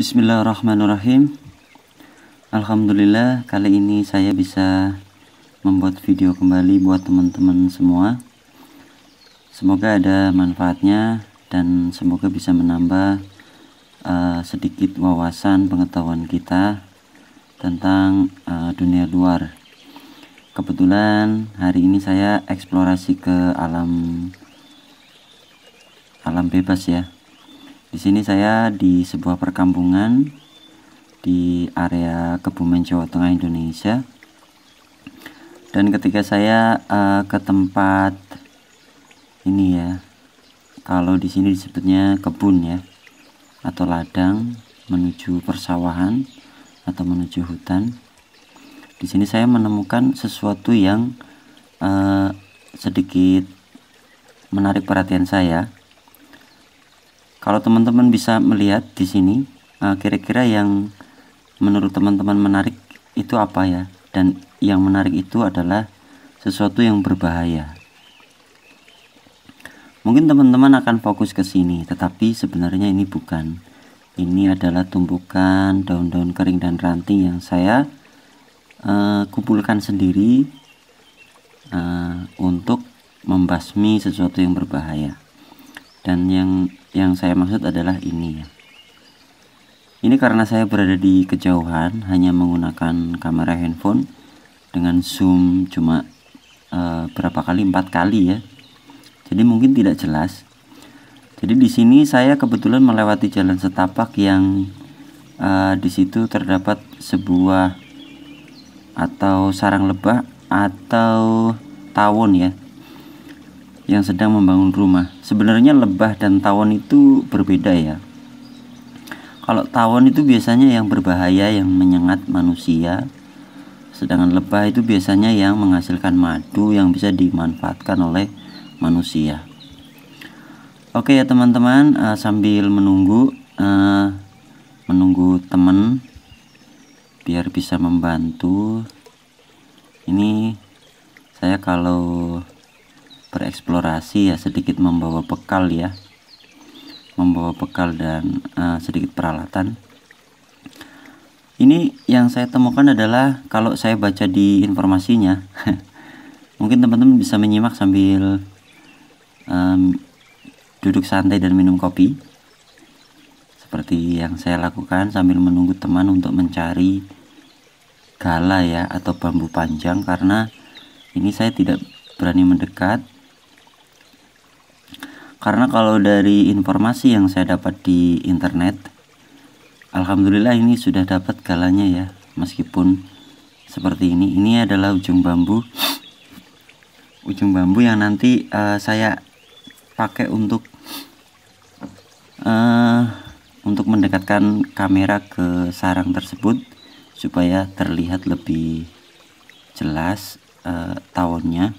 Bismillahirrahmanirrahim. Alhamdulillah, kali ini saya bisa membuat video kembali buat teman-teman semua. Semoga ada manfaatnya dan semoga bisa menambah sedikit wawasan pengetahuan kita tentang dunia luar. Kebetulan hari ini saya eksplorasi ke alam bebas ya. Di sini saya di sebuah perkampungan di area Kebumen, Jawa Tengah, Indonesia. Dan ketika saya ke tempat ini ya, kalau di sini disebutnya kebun ya, atau ladang menuju persawahan atau menuju hutan. Di sini saya menemukan sesuatu yang sedikit menarik perhatian saya. Kalau teman-teman bisa melihat di sini, kira-kira yang menurut teman-teman menarik itu apa ya? Dan yang menarik itu adalah sesuatu yang berbahaya. Mungkin teman-teman akan fokus ke sini, tetapi sebenarnya ini bukan. Ini adalah tumpukan daun-daun kering dan ranting yang saya kumpulkan sendiri untuk membasmi sesuatu yang berbahaya. Dan yang saya maksud adalah ini ya. Ini karena saya berada di kejauhan, hanya menggunakan kamera handphone dengan zoom cuma berapa kali, 4 kali ya. Jadi mungkin tidak jelas. Jadi di sini saya kebetulan melewati jalan setapak yang di situ terdapat sebuah atau sarang lebah atau tawon ya, yang sedang membangun rumah. Sebenarnya lebah dan tawon itu berbeda ya. Kalau tawon itu biasanya yang berbahaya, yang menyengat manusia. Sedangkan lebah itu biasanya yang menghasilkan madu yang bisa dimanfaatkan oleh manusia. Oke ya teman-teman, sambil menunggu teman biar bisa membantu. Ini saya kalau bereksplorasi ya sedikit membawa bekal ya, dan sedikit peralatan. Ini yang saya temukan adalah, kalau saya baca di informasinya mungkin teman-teman bisa menyimak sambil duduk santai dan minum kopi, seperti yang saya lakukan sambil menunggu teman untuk mencari gala ya, atau bambu panjang, karena ini saya tidak berani mendekat. Karena kalau dari informasi yang saya dapat di internet, alhamdulillah ini sudah dapat galanya ya, meskipun seperti ini. Ini adalah ujung bambu yang nanti saya pakai untuk mendekatkan kamera ke sarang tersebut supaya terlihat lebih jelas tawonnya.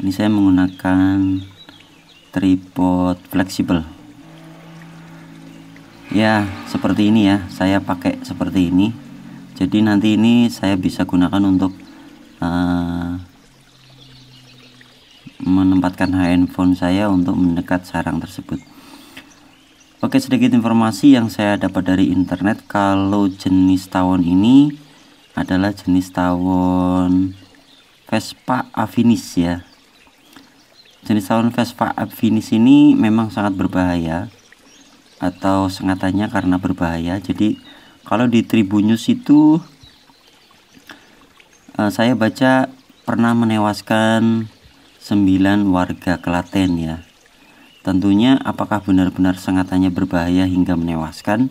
Ini saya menggunakan tripod fleksibel ya, seperti ini ya. Saya pakai seperti ini, jadi nanti ini saya bisa gunakan untuk menempatkan handphone saya untuk mendekat sarang tersebut. Oke, sedikit informasi yang saya dapat dari internet. Kalau jenis tawon ini adalah jenis tawon Vespa avinis ya. Jenis tawon Vespa avinis ini memang sangat berbahaya, atau sengatannya karena berbahaya. Jadi kalau di Tribunnews itu saya baca pernah menewaskan 9 warga Klaten ya. Tentunya apakah benar-benar sengatannya berbahaya hingga menewaskan?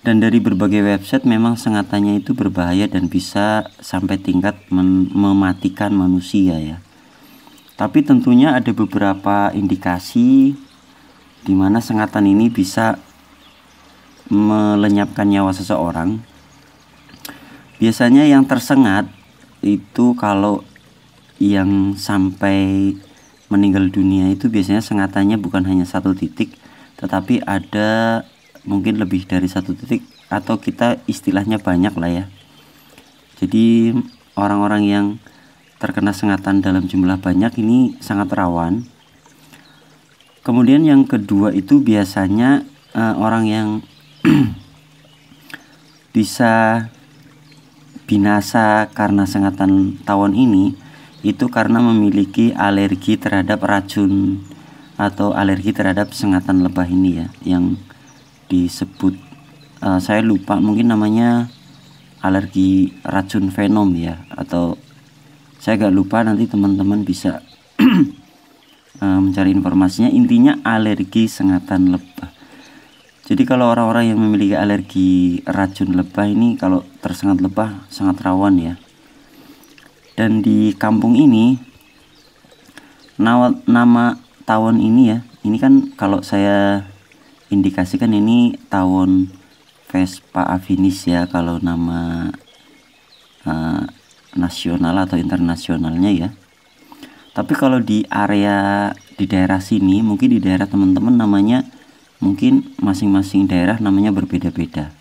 Dan dari berbagai website memang sengatannya itu berbahaya dan bisa sampai tingkat mematikan manusia ya. Tapi tentunya ada beberapa indikasi di mana sengatan ini bisa melenyapkan nyawa seseorang. Biasanya yang tersengat itu, kalau yang sampai meninggal dunia itu biasanya sengatannya bukan hanya 1 titik, tetapi ada mungkin lebih dari 1 titik, atau kita istilahnya banyak lah ya. Jadi orang-orang yang terkena sengatan dalam jumlah banyak ini sangat rawan. Kemudian yang kedua itu biasanya orang yang bisa binasa karena sengatan tawon ini itu karena memiliki alergi terhadap racun atau alergi terhadap sengatan lebah ini ya, yang disebut saya lupa, mungkin namanya alergi racun venom ya, atau saya agak lupa, nanti teman-teman bisa mencari informasinya. Intinya alergi sengatan lebah. Jadi kalau orang-orang yang memiliki alergi racun lebah ini, kalau tersengat lebah sangat rawan ya. Dan di kampung ini nama tawon ini ya, ini kan kalau saya indikasikan ini tawon Vespa afinis ya, kalau nama nasional atau internasionalnya ya. Tapi kalau di area di daerah sini, mungkin di daerah teman-teman namanya, mungkin masing-masing daerah namanya berbeda-beda.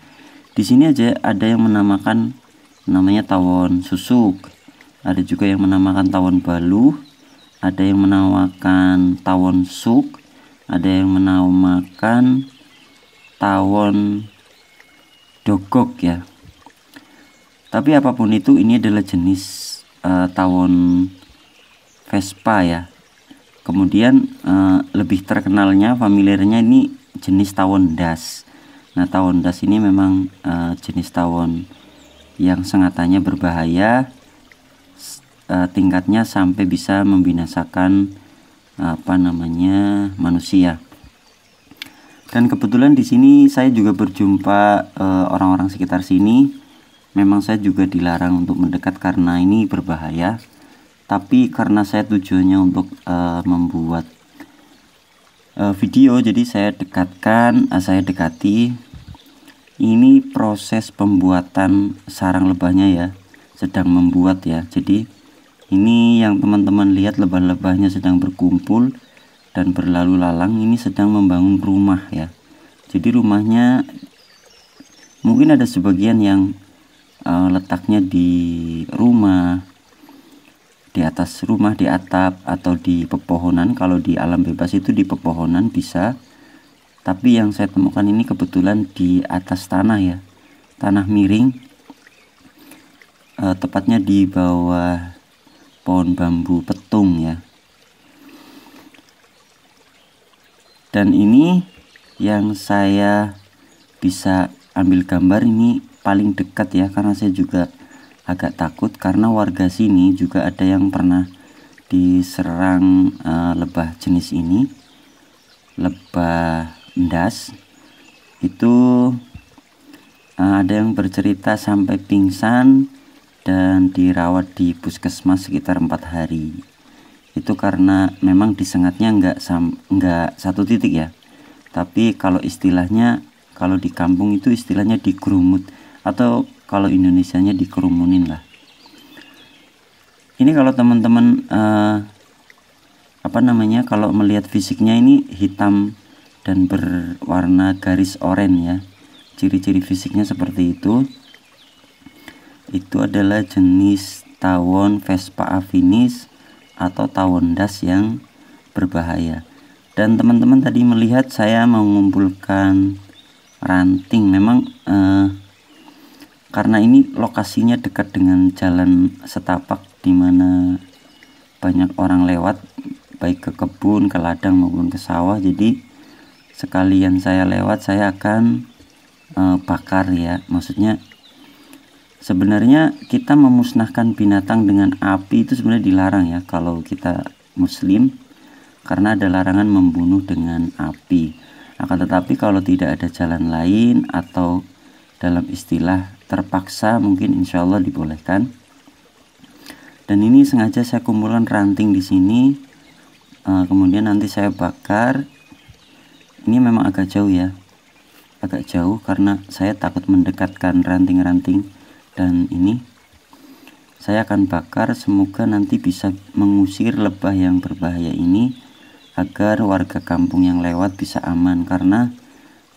Di sini aja ada yang menamakan namanya tawon susuk, ada juga yang menamakan tawon baluh, ada yang menamakan tawon suk, ada yang menamakan tawon dogok ya. Tapi apapun itu, ini adalah jenis tawon Vespa ya. Kemudian lebih terkenalnya, familiarnya ini jenis tawon das. Nah, tawon das ini memang jenis tawon yang sengatannya berbahaya, tingkatnya sampai bisa membinasakan manusia. Dan kebetulan di sini saya juga berjumpa orang-orang sekitar sini. Memang saya juga dilarang untuk mendekat karena ini berbahaya. Tapi karena saya tujuannya untuk membuat video, jadi saya dekati. Ini proses pembuatan sarang lebahnya ya, sedang membuat ya. Jadi ini yang teman-teman lihat, lebah-lebahnya sedang berkumpul dan berlalu lalang, ini sedang membangun rumah ya. Jadi rumahnya mungkin ada sebagian yang letaknya di rumah, di atas rumah, di atap, atau di pepohonan. Kalau di alam bebas itu di pepohonan bisa, tapi yang saya temukan ini kebetulan di atas tanah ya, tanah miring, tepatnya di bawah pohon bambu petung ya. Dan ini yang saya bisa ambil gambar ini paling dekat ya, karena saya juga agak takut karena warga sini juga ada yang pernah diserang lebah jenis ini, lebah das. Itu ada yang bercerita sampai pingsan dan dirawat di puskesmas sekitar 4 hari. Itu karena memang disengatnya enggak satu titik ya, tapi kalau istilahnya, kalau di kampung itu istilahnya digerumut, atau kalau Indonesianya dikerumunin lah. Ini kalau teman-teman kalau melihat fisiknya ini hitam dan berwarna garis oranye ya, ciri-ciri fisiknya seperti itu. Itu adalah jenis tawon Vespa afinis atau tawon das yang berbahaya. Dan teman-teman tadi melihat saya mengumpulkan ranting. Memang karena ini lokasinya dekat dengan jalan setapak di mana banyak orang lewat, baik ke kebun, ke ladang maupun ke sawah. Jadi sekalian saya lewat, saya akan bakar ya. Maksudnya sebenarnya kita memusnahkan binatang dengan api itu sebenarnya dilarang ya kalau kita muslim, karena ada larangan membunuh dengan api. Akan tetapi kalau tidak ada jalan lain atau dalam istilah terpaksa, mungkin insya Allah dibolehkan. Dan ini sengaja saya kumpulkan ranting di sini, kemudian nanti saya bakar. Ini memang agak jauh ya, agak jauh karena saya takut mendekatkan ranting-ranting. Dan ini saya akan bakar, semoga nanti bisa mengusir lebah yang berbahaya ini, agar warga kampung yang lewat bisa aman, karena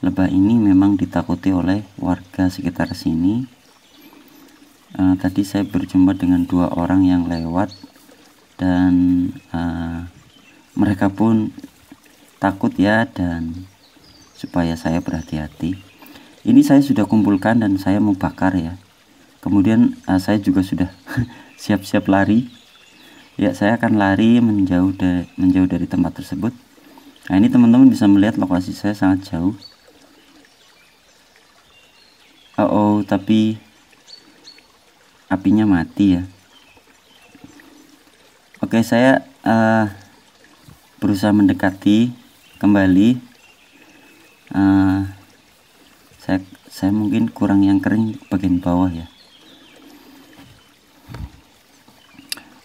lebah ini memang ditakuti oleh warga sekitar sini. Tadi saya berjumpa dengan 2 orang yang lewat, dan mereka pun takut ya, dan supaya saya berhati-hati. Ini saya sudah kumpulkan dan saya mau bakar ya. Kemudian saya juga sudah siap-siap lari. Ya, saya akan lari menjauh dari tempat tersebut. Nah, ini teman-teman bisa melihat lokasi saya sangat jauh. Tapi apinya mati ya. Oke, saya berusaha mendekati kembali. Saya mungkin kurang yang kering bagian bawah ya.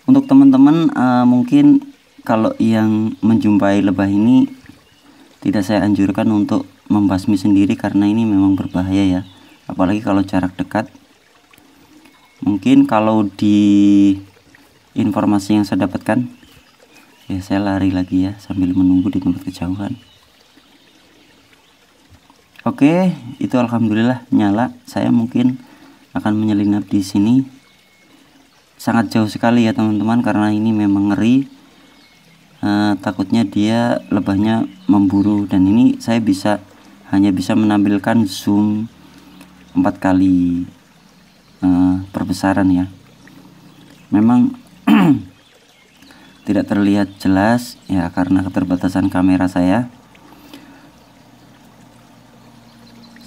Untuk teman-teman mungkin kalau yang menjumpai lebah ini tidak saya anjurkan untuk membasmi sendiri karena ini memang berbahaya ya, apalagi kalau jarak dekat. Mungkin kalau di informasi yang saya dapatkan ya, saya lari lagi ya sambil menunggu di tempat kejauhan. Oke, itu alhamdulillah nyala. Saya mungkin akan menyelinap di sini. Sangat jauh sekali ya teman-teman, karena ini memang ngeri. Takutnya dia lebahnya memburu, dan ini saya hanya bisa menampilkan zoom 4 kali perbesaran ya. Memang tidak terlihat jelas ya karena keterbatasan kamera saya.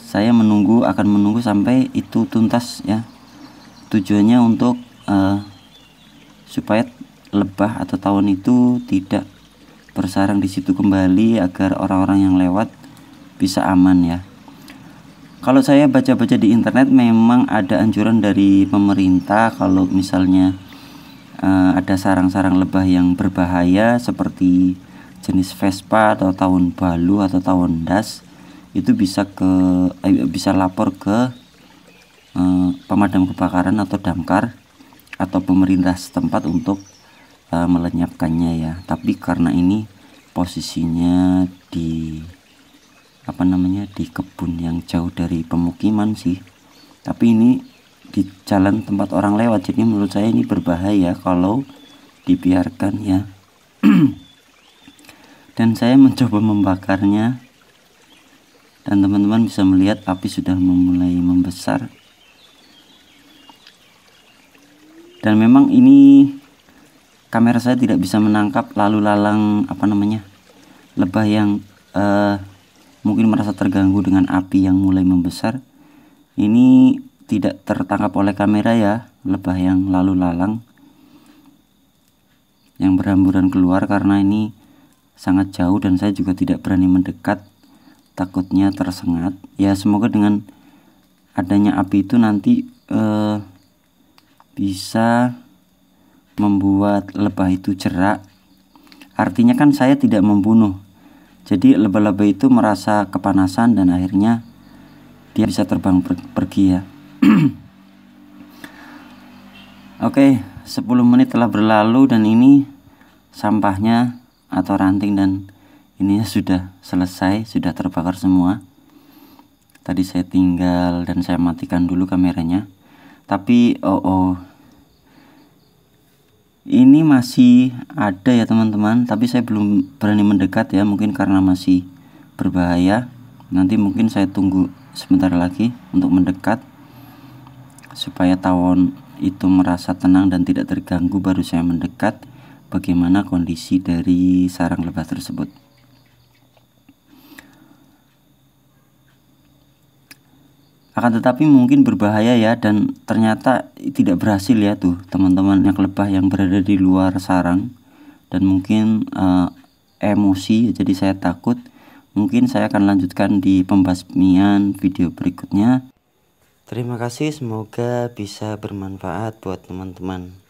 Saya akan menunggu sampai itu tuntas ya. Tujuannya untuk supaya lebah atau tawon itu tidak bersarang di situ kembali, agar orang-orang yang lewat bisa aman ya. Kalau saya baca-baca di internet memang ada anjuran dari pemerintah kalau misalnya ada sarang-sarang lebah yang berbahaya seperti jenis Vespa atau tawon balu atau tawon das, itu bisa lapor ke pemadam kebakaran atau damkar atau pemerintah setempat untuk melenyapkannya ya. Tapi karena ini posisinya di di kebun yang jauh dari pemukiman sih, tapi ini di jalan tempat orang lewat, jadi menurut saya ini berbahaya kalau dibiarkan ya. Dan saya mencoba membakarnya, dan teman-teman bisa melihat api sudah memulai membesar. Dan memang ini kamera saya tidak bisa menangkap lalu lalang lebah yang mungkin merasa terganggu dengan api yang mulai membesar. Ini tidak tertangkap oleh kamera ya, lebah yang lalu lalang yang berhamburan keluar, karena ini sangat jauh dan saya juga tidak berani mendekat, takutnya tersengat ya. Semoga dengan adanya api itu nanti bisa membuat lebah itu jerak. Artinya kan saya tidak membunuh, jadi lebah-lebah itu merasa kepanasan dan akhirnya dia bisa terbang pergi ya. Oke, 10 menit telah berlalu dan ini sampahnya atau ranting dan ininya sudah selesai, sudah terbakar semua. Tadi saya tinggal dan saya matikan dulu kameranya. Tapi ini masih ada ya teman-teman, tapi saya belum berani mendekat ya, mungkin karena masih berbahaya. Nanti mungkin saya tunggu sebentar lagi untuk mendekat supaya tawon itu merasa tenang dan tidak terganggu, baru saya mendekat bagaimana kondisi dari sarang lebah tersebut. Akan tetapi mungkin berbahaya ya, dan ternyata tidak berhasil ya tuh teman-teman, yang lebah yang berada di luar sarang. Dan mungkin emosi, jadi saya takut. Mungkin saya akan lanjutkan di pembasmian video berikutnya. Terima kasih, semoga bisa bermanfaat buat teman-teman.